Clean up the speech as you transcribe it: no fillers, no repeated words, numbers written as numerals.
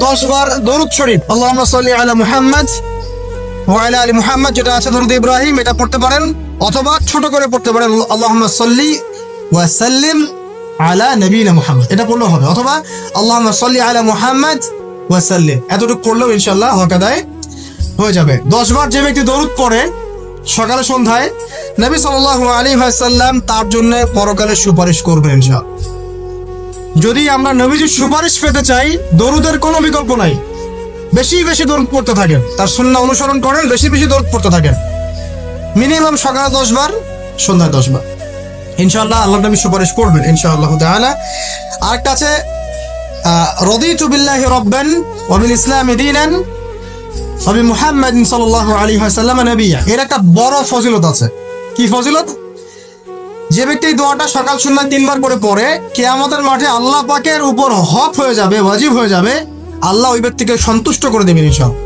10 বার দরুদ শরীফ আল্লাহুম্মা সাল্লি আলা মুহাম্মাদ ওয়া আলা আলি মুহাম্মাদ, যেটা আছে দরুদ ইব্রাহিম, এটা পড়তে পারেন, অথবা ছোট করে পড়তে পারেন আল্লাহুম্মা সাল্লি ওয়া সাল্লিম আলা নবিয়িনা মুহাম্মদ, এটা পড়লেও হবে, অথবা আল্লাহুম্মা সাল্লি আলা মুহাম্মাদ ওয়া সাল্লিম, এতটুকু করলেও ইনশাআল্লাহ হক আদায় হয়ে যাবে। 10 বার যে ব্যক্তি দরুদ পড়ে সকালে সন্ধ্যায়, নবী সাল্লাল্লাহু আলাইহি ওয়াসাল্লাম তার জন্য পরকালে সুপারিশ করবেন ইনশাআল্লাহ। যদি আমরা নবীজির সুপারিশ পেতে চাই, দরুদের কোনো বিকল্প নাই, বেশি বেশি দরুদ পড়তে থাকেন, তার সুন্নাহ অনুসরণ করেন, বেশি বেশি দরুদ পড়তে থাকেন, মিনিমাম সকালে 10 বার, সন্ধ্যায় 10 বার, ইনশাআল্লাহ আল্লাহ নবী সুপারিশ করবেন ইনশাআল্লাহ তাআলা। আরেকটা আছে রাদিতু বিল্লাহি রাব্বান ওয়া বিল ইসলামি দীনান ওয়া বি মুহাম্মাদিন সাল্লাল্লাহু আলাইহি ওয়াসাল্লাম নবিয়্যা। এর একটা বড় ফজিলত আছে। কি ফজিলত? যে ব্যক্তি এই দোয়াটা সকাল সন্ধ্যা 3 বার করে পড়ে, কিয়ামতের মাঠে আল্লাহ পাকের উপর হক হয়ে যাবে, ওয়াজিব হয়ে যাবে, আল্লাহ ওই ব্যক্তিকে সন্তুষ্ট করে দেবেন ইনশাআল্লাহ।